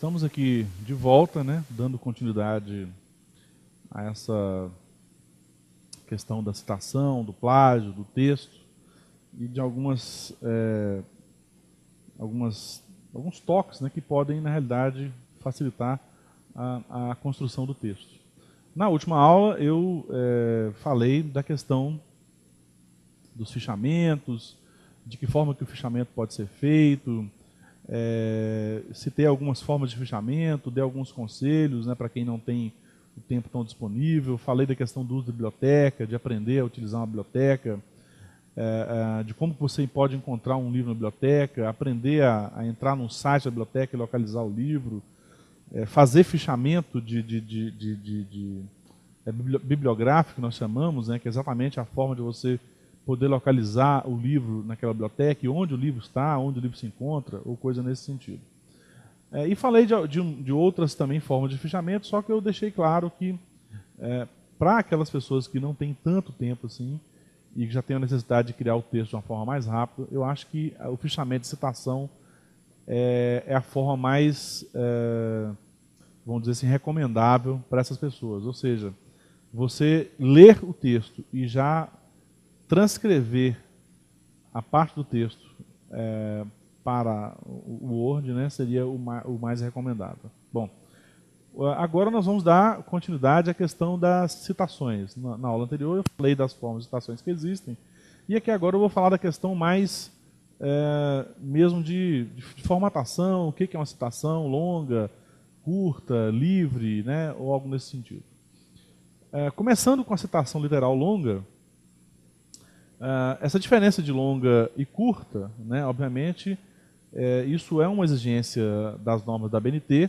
Estamos aqui de volta, né, dando continuidade a essa questão da citação, do plágio, do texto e de alguns toques, né, que podem, na realidade, facilitar a construção do texto. Na última aula eu falei da questão dos fichamentos, de que forma que o fichamento pode ser feito, citei algumas formas de fichamento, dei alguns conselhos, né, para quem não tem o tempo tão disponível, falei da questão do uso da biblioteca, de aprender a utilizar uma biblioteca, de como você pode encontrar um livro na biblioteca, aprender a entrar num site da biblioteca e localizar o livro, fazer fichamento bibliográfico, que nós chamamos, né, que é exatamente a forma de você poder localizar o livro naquela biblioteca, e onde o livro está, onde o livro se encontra, ou coisa nesse sentido. E falei de outras também formas de fichamento, só que eu deixei claro que para aquelas pessoas que não têm tanto tempo assim, e que já têm a necessidade de criar o texto de uma forma mais rápida, eu acho que o fichamento de citação é a forma mais, vamos dizer assim, recomendável para essas pessoas. Ou seja, você ler o texto e já transcrever a parte do texto para o Word, né, seria o mais recomendável. Bom, agora nós vamos dar continuidade à questão das citações. Na aula anterior eu falei das formas de citações que existem, e aqui agora eu vou falar da questão mais mesmo de formatação, o que é uma citação longa, curta, livre, né, ou algo nesse sentido. Começando com a citação literal longa, essa diferença de longa e curta, né, obviamente, isso é uma exigência das normas da BNT,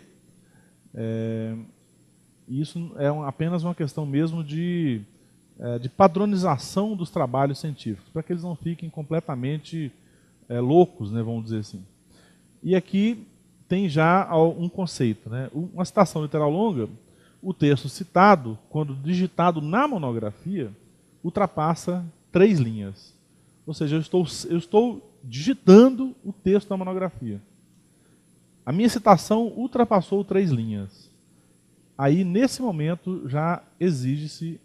isso é apenas uma questão mesmo de padronização dos trabalhos científicos, para que eles não fiquem completamente loucos, né, vamos dizer assim. E aqui tem já um conceito, né? Uma citação literal longa, o texto citado, quando digitado na monografia, ultrapassa 3 linhas. Ou seja, eu estou digitando o texto da monografia. A minha citação ultrapassou 3 linhas. Aí, nesse momento, já exige-se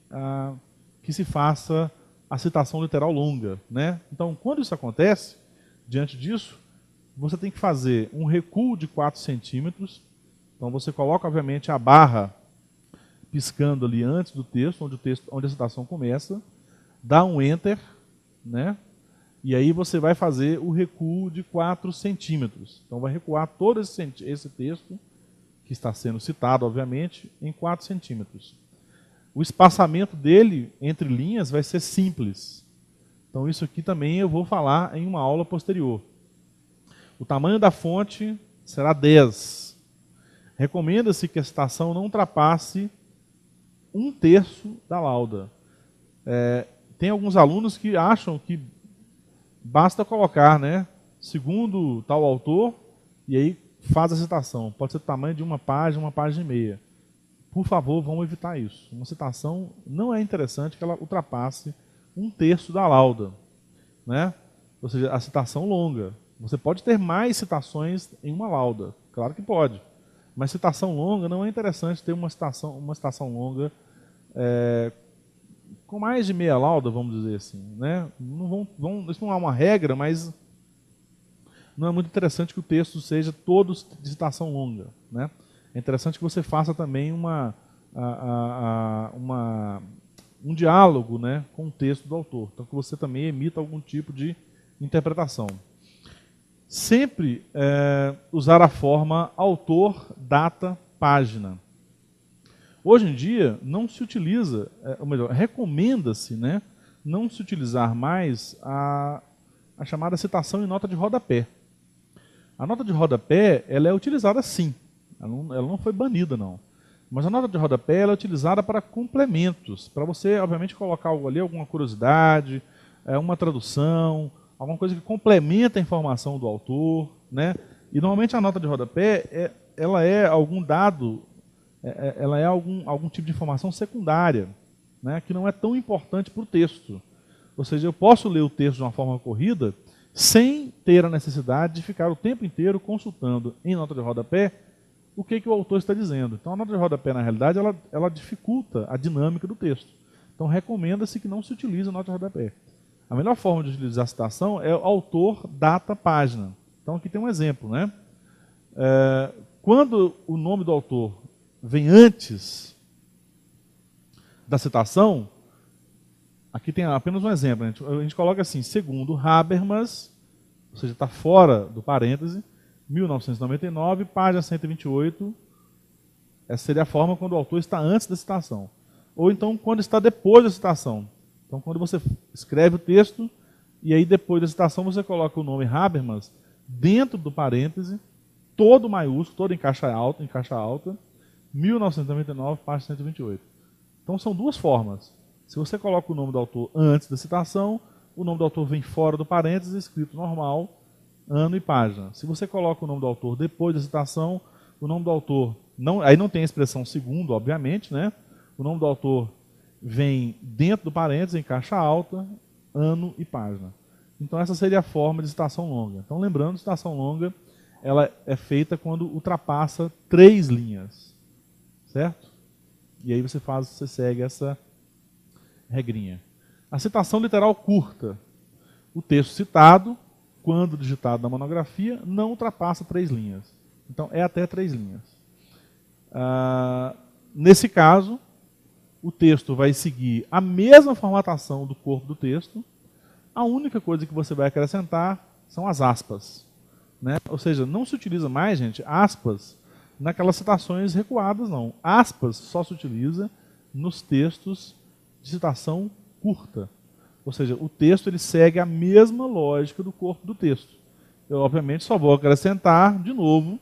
que se faça a citação literal longa, né? Então, quando isso acontece, diante disso, você tem que fazer um recuo de 4 centímetros. Então, você coloca, obviamente, a barra piscando ali antes do texto, onde a citação começa, dá um Enter, né? E aí você vai fazer o recuo de 4 centímetros. Então vai recuar todo esse texto, que está sendo citado, obviamente, em 4 centímetros. O espaçamento dele entre linhas vai ser simples. Então isso aqui também eu vou falar em uma aula posterior. O tamanho da fonte será 10. Recomenda-se que a citação não ultrapasse 1/3 da lauda. Tem alguns alunos que acham que basta colocar, né, segundo tal autor, e aí faz a citação. Pode ser do tamanho de uma página e meia. Por favor, vamos evitar isso. Uma citação não é interessante que ela ultrapasse 1/3 da lauda, né? Ou seja, a citação longa. Você pode ter mais citações em uma lauda, claro que pode. Mas citação longa não é interessante ter uma citação longa com mais de meia lauda, vamos dizer assim, né? Isso não é uma regra, mas não é muito interessante que o texto seja todo de citação longa, né? É interessante que você faça também um diálogo, né, com o texto do autor, então que você também emita algum tipo de interpretação. Sempre usar a forma autor, data, página. Hoje em dia, não se utiliza, ou melhor, recomenda-se, né, não se utilizar mais a chamada citação em nota de rodapé. A nota de rodapé, ela é utilizada sim, ela não foi banida não. Mas a nota de rodapé ela é utilizada para complementos, para você, obviamente, colocar algo ali, alguma curiosidade, uma tradução, alguma coisa que complementa a informação do autor, né? E normalmente a nota de rodapé, ela é algum dado, ela é algum tipo de informação secundária, né, que não é tão importante para o texto. Ou seja, eu posso ler o texto de uma forma corrida sem ter a necessidade de ficar o tempo inteiro consultando em nota de rodapé o que o autor está dizendo. Então a nota de rodapé, na realidade, ela dificulta a dinâmica do texto. Então recomenda-se que não se utilize a nota de rodapé. A melhor forma de utilizar a citação é autor, data, página. Então aqui tem um exemplo, né? Quando o nome do autor vem antes da citação, aqui tem apenas um exemplo. A gente coloca assim, segundo Habermas, ou seja, está fora do parêntese, 1999, página 128. Essa seria a forma quando o autor está antes da citação. Ou então quando está depois da citação. Então quando você escreve o texto e aí depois da citação você coloca o nome Habermas dentro do parêntese, todo maiúsculo, todo em caixa alta, 1999, página 128. Então são duas formas. Se você coloca o nome do autor antes da citação, o nome do autor vem fora do parêntese, escrito normal, ano e página. Se você coloca o nome do autor depois da citação, o nome do autor, aí não tem a expressão segundo, obviamente, né? O nome do autor vem dentro do parênteses, em caixa alta, ano e página. Então essa seria a forma de citação longa. Então lembrando, citação longa, ela é feita quando ultrapassa 3 linhas, certo? E aí você segue essa regrinha. A citação literal curta. O texto citado, quando digitado na monografia, não ultrapassa 3 linhas. Então é até 3 linhas. Nesse caso, o texto vai seguir a mesma formatação do corpo do texto. A única coisa que você vai acrescentar são as aspas, né? Ou seja, não se utiliza mais, gente, aspas naquelas citações recuadas, não. Aspas só se utiliza nos textos de citação curta. Ou seja, o texto ele segue a mesma lógica do corpo do texto. Eu, obviamente, só vou acrescentar, de novo,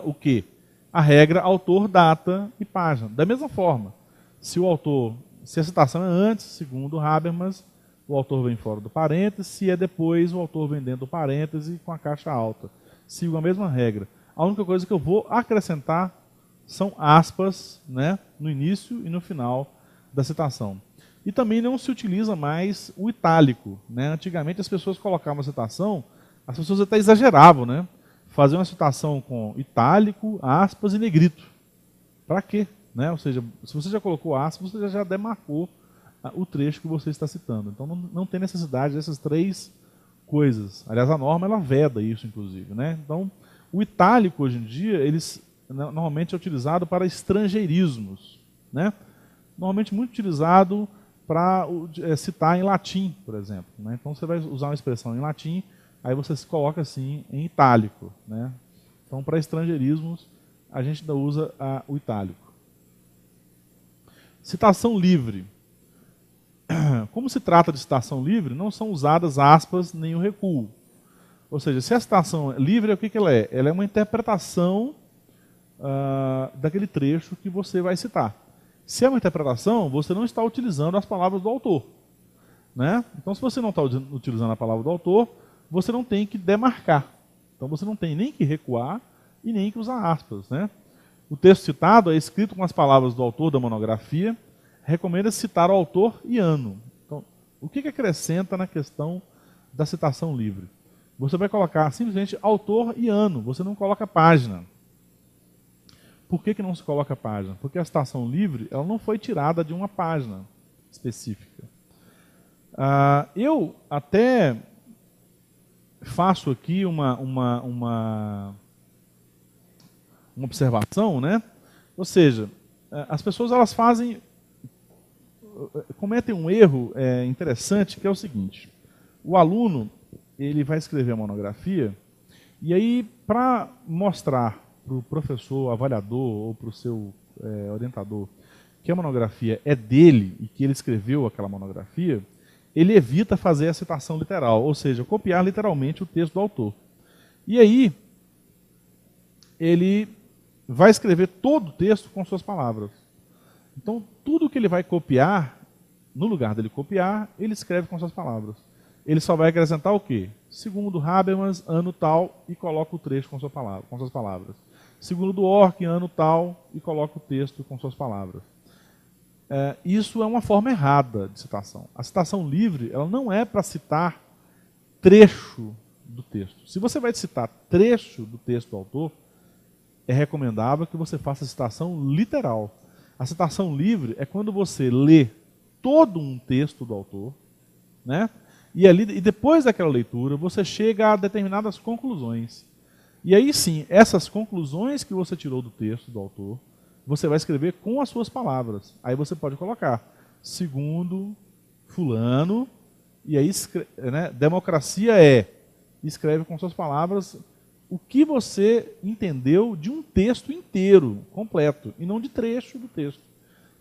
o quê? A regra autor, data e página. Da mesma forma, se a citação é antes, segundo Habermas, o autor vem fora do parêntese, se é depois, o autor vem dentro do parêntese com a caixa alta. Sigo a mesma regra. A única coisa que eu vou acrescentar são aspas, né, no início e no final da citação. E também não se utiliza mais o itálico, né? Antigamente as pessoas colocavam a citação, as pessoas até exageravam, né? Faziam uma citação com itálico, aspas e negrito. Para quê? Né? Ou seja, se você já colocou aspas, você já demarcou o trecho que você está citando. Então não tem necessidade dessas 3 coisas. Aliás, a norma ela veda isso, inclusive, né? Então, o itálico hoje em dia, normalmente é utilizado para estrangeirismos, né? Normalmente muito utilizado para citar em latim, por exemplo, né? Então você vai usar uma expressão em latim, aí você se coloca assim em itálico, né? Então para estrangeirismos a gente ainda usa o itálico. Citação livre. Como se trata de citação livre, não são usadas aspas nem o recuo. Ou seja, se a citação livre, o que ela é? Ela é uma interpretação daquele trecho que você vai citar. Se é uma interpretação, você não está utilizando as palavras do autor, né? Então, se você não está utilizando a palavra do autor, você não tem que demarcar. Então, você não tem nem que recuar e nem que usar aspas, né? O texto citado é escrito com as palavras do autor da monografia. Recomenda-se citar o autor e ano. Então, o que acrescenta na questão da citação livre? Você vai colocar simplesmente autor e ano, você não coloca página. Por que não se coloca página? Porque a citação livre ela não foi tirada de uma página específica. Eu até faço aqui uma observação, né? Ou seja, as pessoas elas cometem um erro interessante, que é o seguinte: o aluno ele vai escrever a monografia e aí, para mostrar para o professor, avaliador ou para o seu orientador que a monografia é dele e que ele escreveu aquela monografia, ele evita fazer a citação literal, ou seja, copiar literalmente o texto do autor. E aí, ele vai escrever todo o texto com suas palavras. Então, tudo que ele vai copiar, no lugar dele copiar, ele escreve com suas palavras. Ele só vai acrescentar o quê? Segundo Habermas, ano tal, e coloca o trecho com suas palavras. Segundo Dworkin, ano tal, e coloca o texto com suas palavras. Isso é uma forma errada de citação. A citação livre ela não é para citar trecho do texto. Se você vai citar trecho do texto do autor, é recomendável que você faça a citação literal. A citação livre é quando você lê todo um texto do autor, né? E depois daquela leitura, você chega a determinadas conclusões. E aí sim, essas conclusões que você tirou do texto do autor, você vai escrever com as suas palavras. Aí você pode colocar, segundo fulano, e aí, né, democracia escreve com suas palavras o que você entendeu de um texto inteiro, completo, e não de trecho do texto.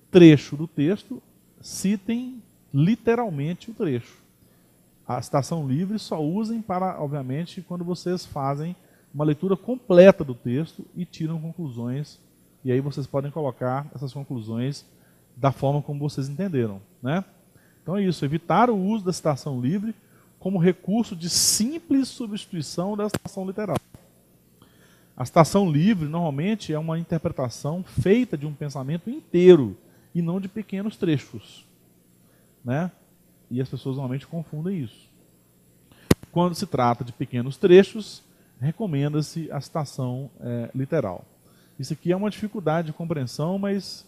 Trecho do texto, citem literalmente o trecho. A citação livre só usem para, obviamente, quando vocês fazem uma leitura completa do texto e tiram conclusões, e aí vocês podem colocar essas conclusões da forma como vocês entenderam, né? Então é isso, evitar o uso da citação livre como recurso de simples substituição da citação literal. A citação livre, normalmente, é uma interpretação feita de um pensamento inteiro e não de pequenos trechos, né? E as pessoas normalmente confundem isso. Quando se trata de pequenos trechos, recomenda-se a citação literal. Isso aqui é uma dificuldade de compreensão, mas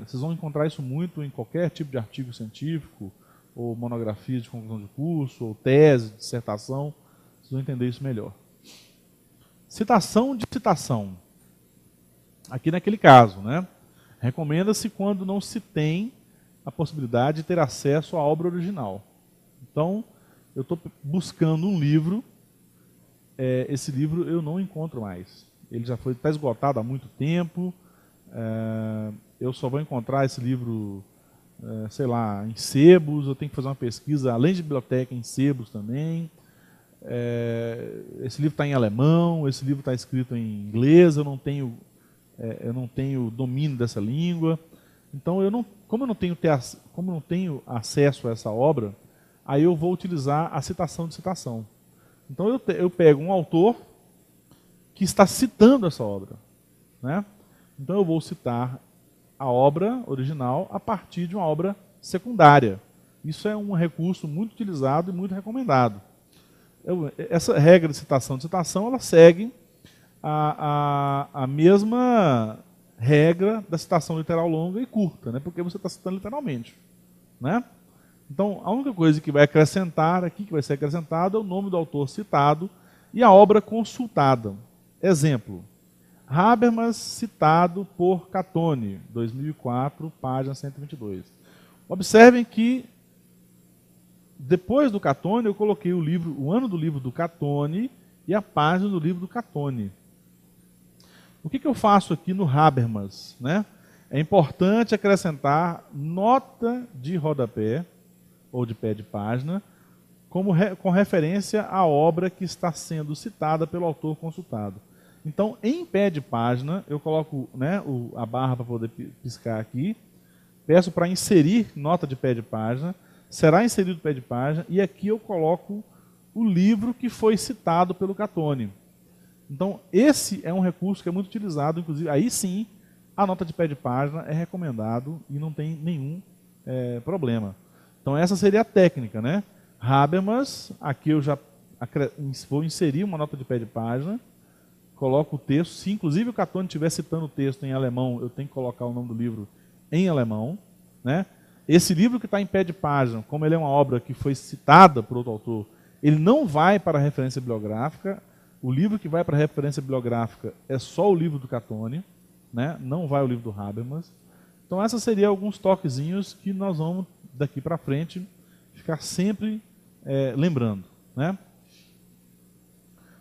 vocês vão encontrar isso muito em qualquer tipo de artigo científico, ou monografia de conclusão de curso, ou tese, dissertação. Vocês vão entender isso melhor. Citação de citação. Aqui naquele caso, né? Recomenda-se quando não se tem a possibilidade de ter acesso à obra original. Então, eu estou buscando um livro, esse livro eu não encontro mais. Ele já está esgotado há muito tempo, eu só vou encontrar esse livro, sei lá, em sebos, eu tenho que fazer uma pesquisa, além de biblioteca, em sebos também. Esse livro está em alemão, esse livro está escrito em inglês, eu não tenho domínio dessa língua. Então, como eu não tenho acesso a essa obra, aí eu vou utilizar a citação de citação. Então, eu pego um autor que está citando essa obra, né? Então, eu vou citar a obra original a partir de uma obra secundária. Isso é um recurso muito utilizado e muito recomendado. Essa regra de citação, ela segue a mesma regra da citação literal longa e curta, né? Porque você está citando literalmente, né? Então, a única coisa que vai acrescentar aqui, que vai ser acrescentado, é o nome do autor citado e a obra consultada. Exemplo, Habermas citado por Catone, 2004, página 122. Observem que depois do Catone eu coloquei o ano do livro do Catone e a página do livro do Catone. O que eu faço aqui no Habermas, né? É importante acrescentar nota de rodapé, ou de pé de página, com referência à obra que está sendo citada pelo autor consultado. Então, em pé de página, eu coloco, né, a barra para poder piscar aqui, peço para inserir nota de pé de página, será inserido pé de página, e aqui eu coloco o livro que foi citado pelo Catone. Então, esse é um recurso que é muito utilizado, inclusive, aí sim, a nota de pé de página é recomendado e não tem nenhum problema. Então, essa seria a técnica, né? Habermas, aqui eu já vou inserir uma nota de pé de página, coloco o texto, se inclusive o Catone estiver citando o texto em alemão, eu tenho que colocar o nome do livro em alemão, né? Esse livro que está em pé de página, como ele é uma obra que foi citada por outro autor, ele não vai para a referência bibliográfica. O livro que vai para a referência bibliográfica é só o livro do Catone, né? Não vai o livro do Habermas. Então, esses seriam alguns toquezinhos que nós vamos, daqui para frente, ficar sempre lembrando, né?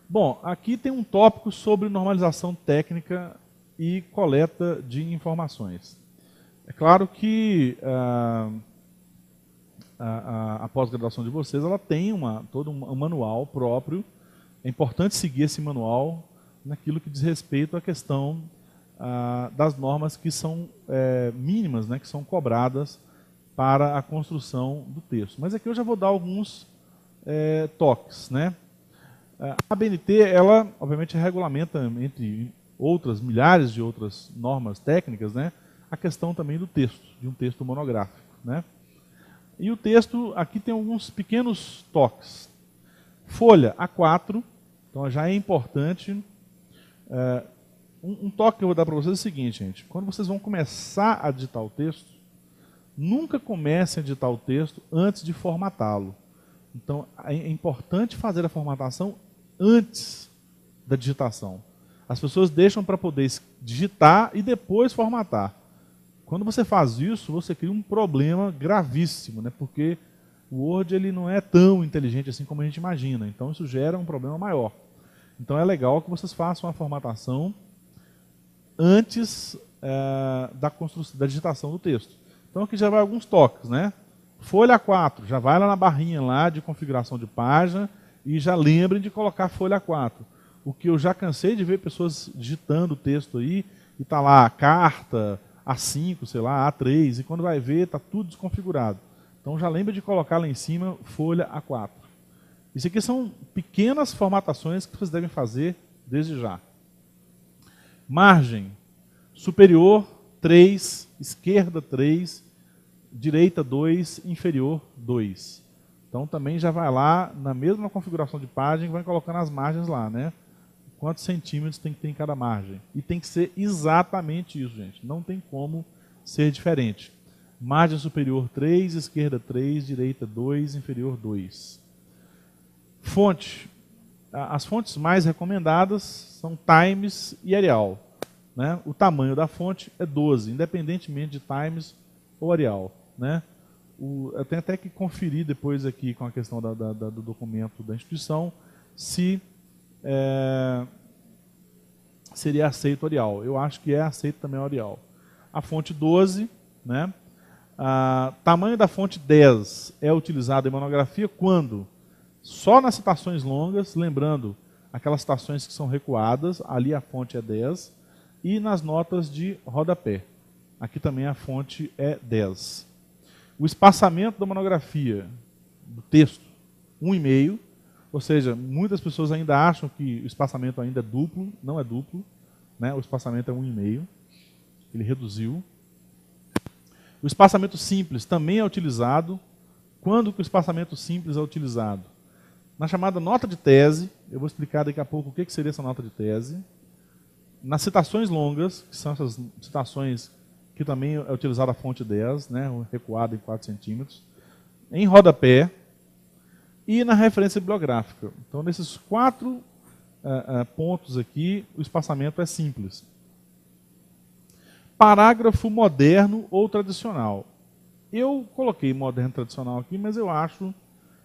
Bom, aqui tem um tópico sobre normalização técnica e coleta de informações. É claro que a pós-graduação de vocês ela tem todo um manual próprio. É importante seguir esse manual naquilo que diz respeito à questão das normas que são mínimas, né, que são cobradas para a construção do texto. Mas aqui eu já vou dar alguns toques, né? A ABNT, ela obviamente regulamenta, entre outras milhares de outras normas técnicas, né, a questão também do texto, de um texto monográfico, né? E o texto, aqui tem alguns pequenos toques. Folha A4, então já é importante Um toque que eu vou dar para vocês é o seguinte, gente. Quando vocês vão começar a digitar o texto, nunca comecem a digitar o texto antes de formatá-lo. Então, é importante fazer a formatação antes da digitação. As pessoas deixam para poder digitar e depois formatar. Quando você faz isso, você cria um problema gravíssimo, né? Porque o Word ele não é tão inteligente assim como a gente imagina. Então, isso gera um problema maior. Então, é legal que vocês façam a formatação antes da digitação do texto. Então, aqui já vai alguns toques, né? Folha 4, já vai lá na barrinha lá de configuração de página e já lembrem de colocar folha 4. O que eu já cansei de ver pessoas digitando o texto aí e tá lá carta A5, sei lá, A3, e quando vai ver está tudo desconfigurado. Então já lembre de colocar lá em cima folha A4. Isso aqui são pequenas formatações que vocês devem fazer desde já. Margem superior 3, esquerda 3, direita 2, inferior 2. Então também já vai lá na mesma configuração de página e vai colocando as margens lá, né? Quantos centímetros tem que ter em cada margem. E tem que ser exatamente isso, gente. Não tem como ser diferente. Margem superior 3, esquerda 3, direita 2, inferior 2. Fonte. As fontes mais recomendadas são Times e Arial, né? O tamanho da fonte é 12, independentemente de Times ou Arial, né? Eu tenho até que conferir depois aqui com a questão do documento da instituição se seria aceito Arial. Eu acho que é aceito também o Arial. A fonte 12, né? Tamanho da fonte 10 é utilizado em monografia quando? Só nas citações longas, lembrando, aquelas citações que são recuadas, ali a fonte é 10, e nas notas de rodapé. Aqui também a fonte é 10. O espaçamento da monografia, do texto, 1,5, ou seja, muitas pessoas ainda acham que o espaçamento ainda é duplo, não é duplo, né? O espaçamento é 1,5, ele reduziu. O espaçamento simples também é utilizado. Quando que o espaçamento simples é utilizado? Na chamada nota de tese, eu vou explicar daqui a pouco o que seria essa nota de tese. Nas citações longas, que são essas citações que também é utilizada a fonte 10, né, recuada em 4 centímetros, em rodapé e na referência bibliográfica. Então, nesses 4 pontos aqui, o espaçamento é simples. Parágrafo moderno ou tradicional. Eu coloquei moderno e tradicional aqui, mas eu acho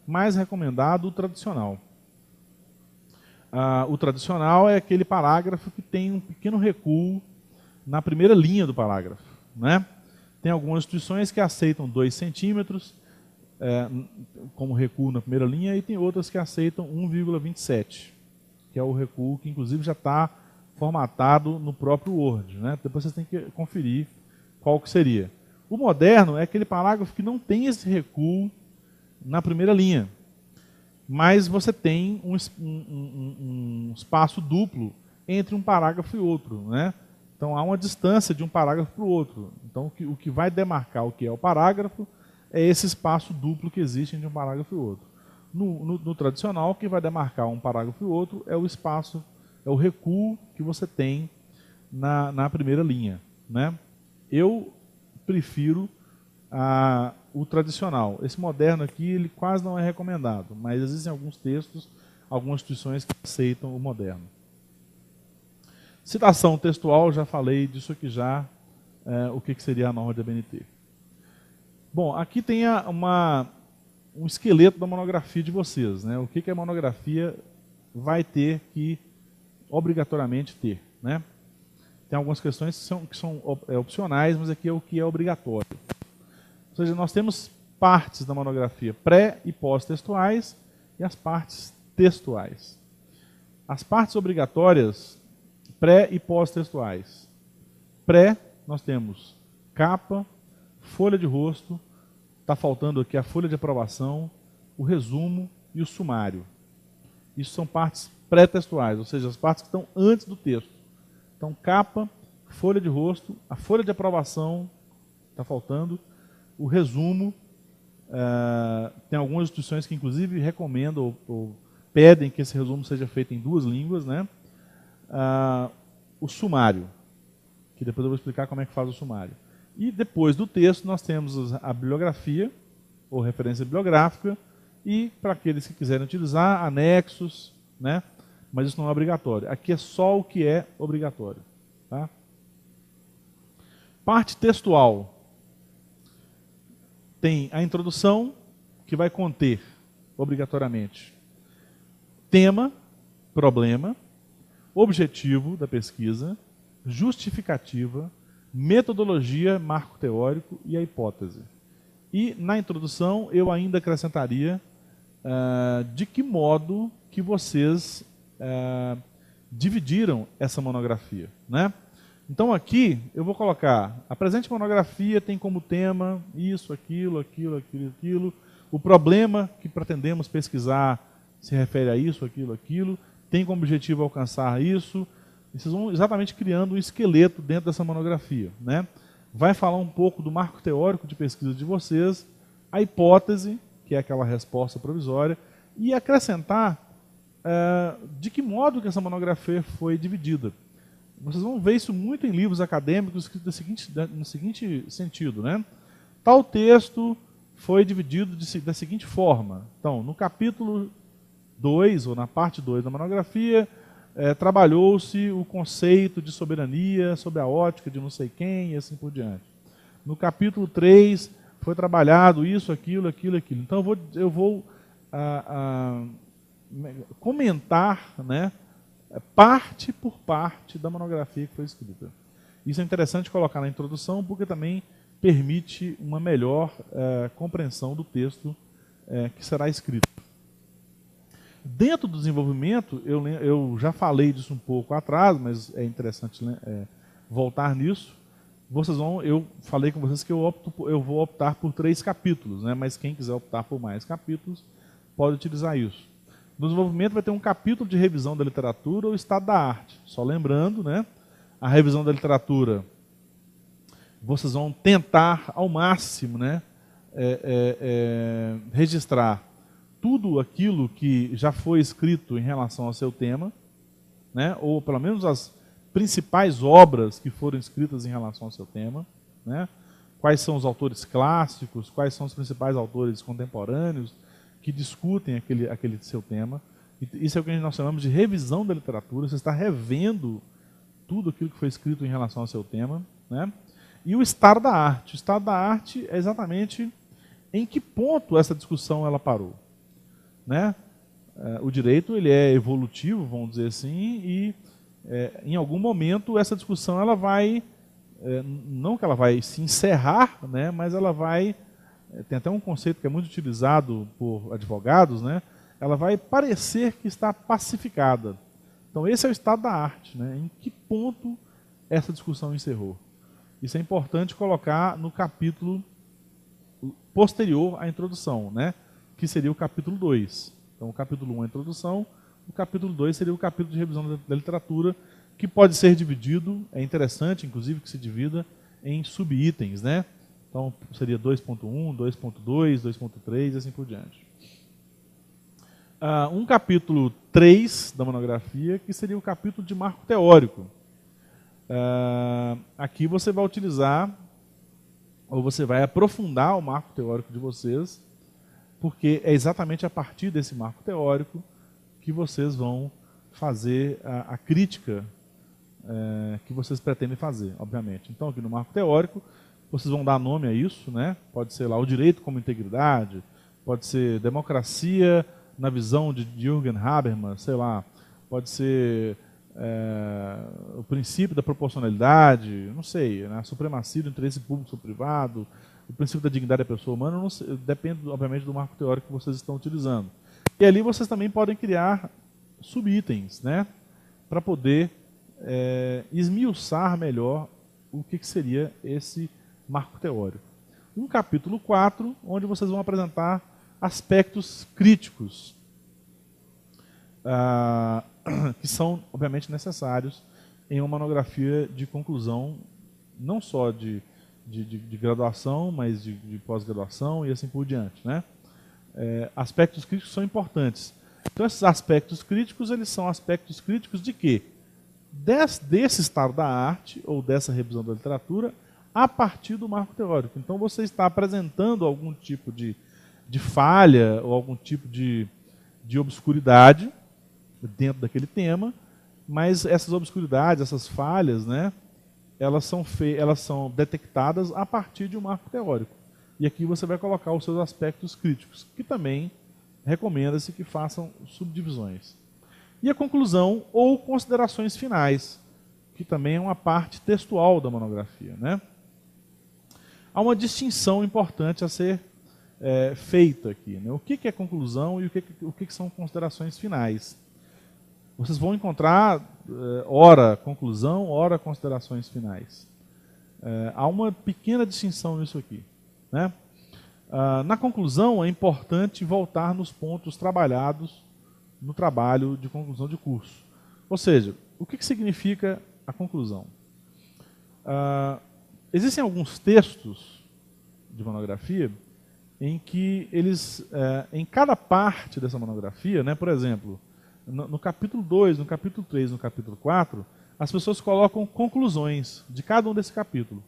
mais recomendado o tradicional. O tradicional é aquele parágrafo que tem um pequeno recuo na primeira linha do parágrafo, né? Tem algumas instituições que aceitam 2 centímetros como recuo na primeira linha e tem outras que aceitam 1,27, que é o recuo que inclusive já está formatado no próprio Word, né? Depois vocês têm que conferir qual que seria. O moderno é aquele parágrafo que não tem esse recuo na primeira linha, mas você tem um espaço duplo entre um parágrafo e outro, né? Então há uma distância de um parágrafo para o outro. Então o que vai demarcar o que é o parágrafo é esse espaço duplo que existe entre um parágrafo e outro. No tradicional, o que vai demarcar um parágrafo e outro é o espaço, é o recuo que você tem na primeira linha, né? Eu prefiro o tradicional. Esse moderno aqui, ele quase não é recomendado, mas existem alguns textos, algumas instituições que aceitam o moderno. Citação textual, já falei disso aqui já, o que seria a norma de ABNT. Bom, aqui tem um esqueleto da monografia de vocês, né? O que a monografia vai ter que obrigatoriamente ter, né? Tem algumas questões que são opcionais, mas aqui é o que é obrigatório. Ou seja, nós temos partes da monografia pré- e pós-textuais e as partes textuais. As partes obrigatórias, pré- e pós-textuais. Pré, nós temos capa, folha de rosto, está faltando aqui a folha de aprovação, o resumo e o sumário. Isso são partes pré-textuais, ou seja, as partes que estão antes do texto. Então, capa, folha de rosto, a folha de aprovação, está faltando, o resumo, tem algumas instituições que inclusive recomendam ou pedem que esse resumo seja feito em 2 línguas, né? o sumário, que depois eu vou explicar como é que faz o sumário. E depois do texto nós temos a bibliografia, ou referência bibliográfica, e para aqueles que quiserem utilizar, anexos, né? Mas isso não é obrigatório. Aqui é só o que é obrigatório. Tá? Parte textual. Tem a introdução, que vai conter, obrigatoriamente, tema, problema, objetivo da pesquisa, justificativa, metodologia, marco teórico e a hipótese. E na introdução eu ainda acrescentaria de que modo que vocês dividiram essa monografia, né? Então aqui eu vou colocar, a presente monografia tem como tema isso, aquilo, aquilo, aquilo, aquilo. O problema que pretendemos pesquisar se refere a isso, aquilo, aquilo. Tem como objetivo alcançar isso. E vocês vão exatamente criando um esqueleto dentro dessa monografia, né? Vai falar um pouco do marco teórico de pesquisa de vocês, a hipótese, que é aquela resposta provisória, e acrescentar de que modo que essa monografia foi dividida. Vocês vão ver isso muito em livros acadêmicos escritos no seguinte sentido, né? Tal texto foi dividido da seguinte forma. Então, no capítulo 2, ou na parte 2 da monografia, trabalhou-se o conceito de soberania sob a ótica de não sei quem e assim por diante. No capítulo 3, foi trabalhado isso, aquilo, aquilo, aquilo. Então, eu vou comentar, né, parte por parte da monografia que foi escrita. Isso é interessante colocar na introdução, porque também permite uma melhor compreensão do texto que será escrito. Dentro do desenvolvimento, eu já falei disso um pouco atrás, mas é interessante voltar nisso. Eu falei com vocês que eu vou optar por 3 capítulos, né? Mas quem quiser optar por mais capítulos, pode utilizar isso. No desenvolvimento vai ter um capítulo de revisão da literatura ou estado da arte. Só lembrando, né? A revisão da literatura, vocês vão tentar ao máximo, né? Registrar tudo aquilo que já foi escrito em relação ao seu tema, né? Ou pelo menos as principais obras que foram escritas em relação ao seu tema, né? Quais são os autores clássicos, quais são os principais autores contemporâneos que discutem aquele seu tema. Isso é o que nós chamamos de revisão da literatura. Você está revendo tudo aquilo que foi escrito em relação ao seu tema, né? E o estado da arte. O estado da arte é exatamente em que ponto essa discussão ela parou, né? O direito ele é evolutivo, vamos dizer assim, e em algum momento essa discussão ela vai, não que ela vai se encerrar, né? Mas ela vai, tem até um conceito que é muito utilizado por advogados, né? Ela vai parecer que está pacificada. Então esse é o estado da arte, né? Em que ponto essa discussão encerrou. Isso é importante colocar no capítulo posterior à introdução, né? Que seria o capítulo 2. Então o capítulo 1 é a introdução, o capítulo 2 seria o capítulo de revisão da literatura, que pode ser dividido, é interessante inclusive que se divida em subitens, né? Então seria 2.1, 2.2, 2.3 e assim por diante. Um capítulo 3 da monografia, que seria o capítulo de marco teórico. Aqui você vai utilizar, ou você vai aprofundar o marco teórico de vocês, porque é exatamente a partir desse marco teórico que vocês vão fazer a crítica que vocês pretendem fazer, obviamente. Então aqui no marco teórico, vocês vão dar nome a isso, né? Pode ser lá o direito como integridade, pode ser democracia na visão de Jürgen Habermas, sei lá, pode ser o princípio da proporcionalidade, não sei, né? A supremacia do interesse público sobre o privado, o princípio da dignidade da pessoa humana, não sei, depende, obviamente, do marco teórico que vocês estão utilizando. E ali vocês também podem criar subitens, né? Para poder esmiuçar melhor o que seria esse marco teórico. Um capítulo 4, onde vocês vão apresentar aspectos críticos, que são, obviamente, necessários em uma monografia de conclusão, não só de graduação, mas de pós-graduação e assim por diante, né? Aspectos críticos são importantes. Então, esses aspectos críticos, eles são aspectos críticos de quê? desse estado da arte, ou dessa revisão da literatura, a partir do marco teórico. Então você está apresentando algum tipo de falha, ou algum tipo de obscuridade dentro daquele tema, mas essas obscuridades, essas falhas, né, elas são detectadas a partir de um marco teórico. E aqui você vai colocar os seus aspectos críticos, que também recomenda-se que façam subdivisões. E a conclusão ou considerações finais, que também é uma parte textual da monografia, né? Há uma distinção importante a ser feita aqui, né? O que é conclusão e o que são considerações finais. Vocês vão encontrar ora conclusão, ora considerações finais. Há uma pequena distinção nisso aqui, né? Na conclusão, é importante voltar nos pontos trabalhados no trabalho de conclusão de curso. Ou seja, o que significa a conclusão? Existem alguns textos de monografia em que eles, em cada parte dessa monografia, né, por exemplo, no capítulo 2, no capítulo 3, no capítulo 4, as pessoas colocam conclusões de cada um desses capítulos.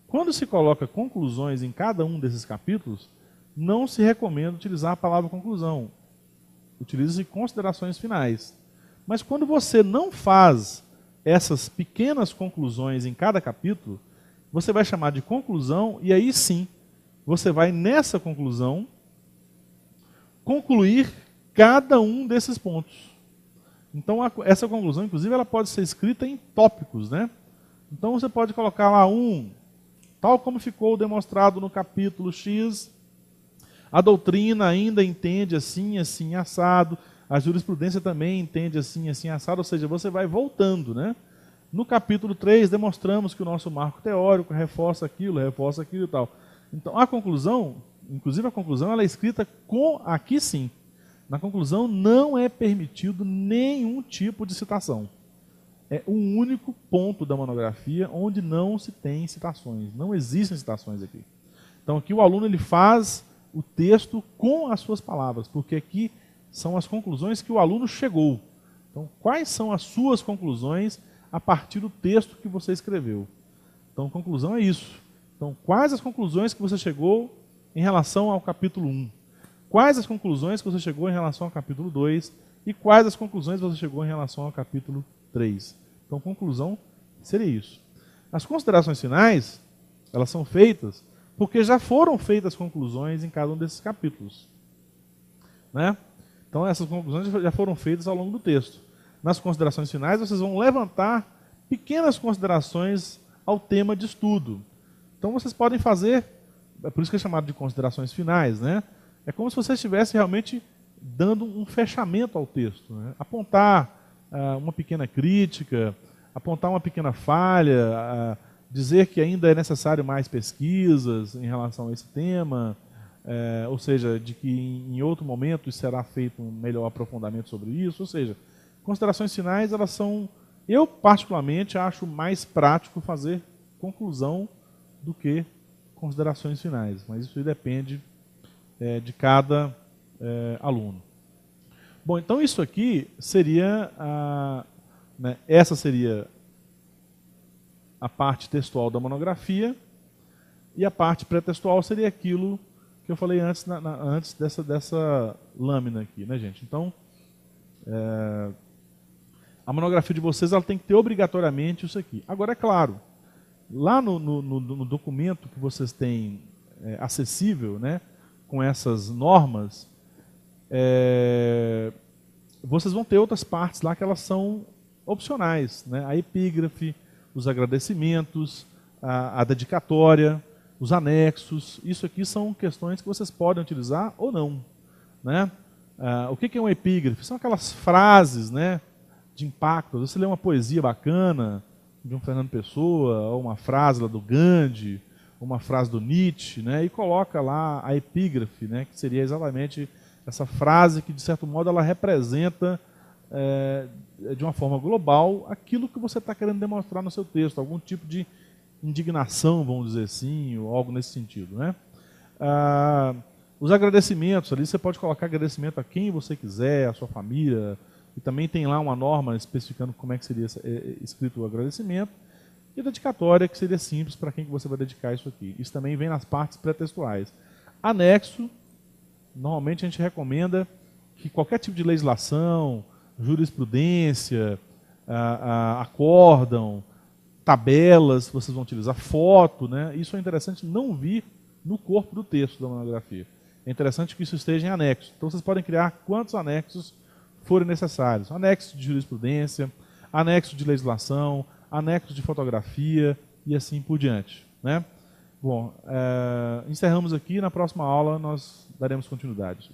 Quando se coloca conclusões em cada um desses capítulos, não se recomenda utilizar a palavra conclusão. Utilize considerações finais. Mas quando você não faz essas pequenas conclusões em cada capítulo, você vai chamar de conclusão e aí sim, você vai nessa conclusão concluir cada um desses pontos. Então essa conclusão, inclusive, ela pode ser escrita em tópicos, né? Então você pode colocar lá tal como ficou demonstrado no capítulo X, a doutrina ainda entende assim, assim, assado, a jurisprudência também entende assim, assim, assado, ou seja, você vai voltando, né? No capítulo 3, demonstramos que o nosso marco teórico reforça aquilo e tal. Então, a conclusão, inclusive a conclusão, ela é escrita aqui sim. Na conclusão não é permitido nenhum tipo de citação. É o único ponto da monografia onde não se tem citações. Não existem citações aqui. Então aqui o aluno ele faz o texto com as suas palavras, porque aqui são as conclusões que o aluno chegou. Então quais são as suas conclusões a partir do texto que você escreveu? Então conclusão é isso. Então quais as conclusões que você chegou em relação ao capítulo 1? Quais as conclusões que você chegou em relação ao capítulo 2? E quais as conclusões que você chegou em relação ao capítulo 3? Então, conclusão seria isso. As considerações finais, elas são feitas porque já foram feitas conclusões em cada um desses capítulos, né? Então, essas conclusões já foram feitas ao longo do texto. Nas considerações finais, vocês vão levantar pequenas considerações ao tema de estudo. Então, vocês podem fazer, é por isso que é chamado de considerações finais, né? É como se você estivesse realmente dando um fechamento ao texto, né? Apontar uma pequena crítica, apontar uma pequena falha, dizer que ainda é necessário mais pesquisas em relação a esse tema, ou seja, de que em outro momento será feito um melhor aprofundamento sobre isso. Ou seja, considerações finais, elas são, eu particularmente acho mais prático fazer conclusão do que considerações finais, mas isso depende de cada aluno. Bom, então isso aqui seria, essa seria a parte textual da monografia, e a parte pré-textual seria aquilo que eu falei antes, antes dessa lâmina aqui, né, gente? Então, a monografia de vocês ela tem que ter obrigatoriamente isso aqui. Agora, é claro, lá no documento que vocês têm acessível, né, com essas normas, vocês vão ter outras partes lá que elas são opcionais, né? A epígrafe, os agradecimentos, a dedicatória, os anexos. Isso aqui são questões que vocês podem utilizar ou não, né? O que é uma epígrafe? São aquelas frases, né, de impacto. Você lê uma poesia bacana de um Fernando Pessoa, ou uma frase lá do Gandhi, uma frase do Nietzsche, né, e coloca lá a epígrafe, né, que seria exatamente essa frase que, de certo modo, ela representa, de uma forma global, aquilo que você está querendo demonstrar no seu texto, algum tipo de indignação, vamos dizer assim, ou algo nesse sentido, né? Os agradecimentos, ali você pode colocar agradecimento a quem você quiser, a sua família, e também tem lá uma norma especificando como é que seria escrito o agradecimento, e a dedicatória, que seria simples para quem que você vai dedicar isso aqui. Isso também vem nas partes pré-textuais. Anexo, normalmente a gente recomenda que qualquer tipo de legislação, jurisprudência, acórdão, tabelas que vocês vão utilizar, foto, né? Isso é interessante não vir no corpo do texto da monografia. É interessante que isso esteja em anexo. Então vocês podem criar quantos anexos forem necessários. Anexo de jurisprudência, anexo de legislação, anexo de fotografia e assim por diante, né? Bom, encerramos aqui. Na próxima aula nós daremos continuidade.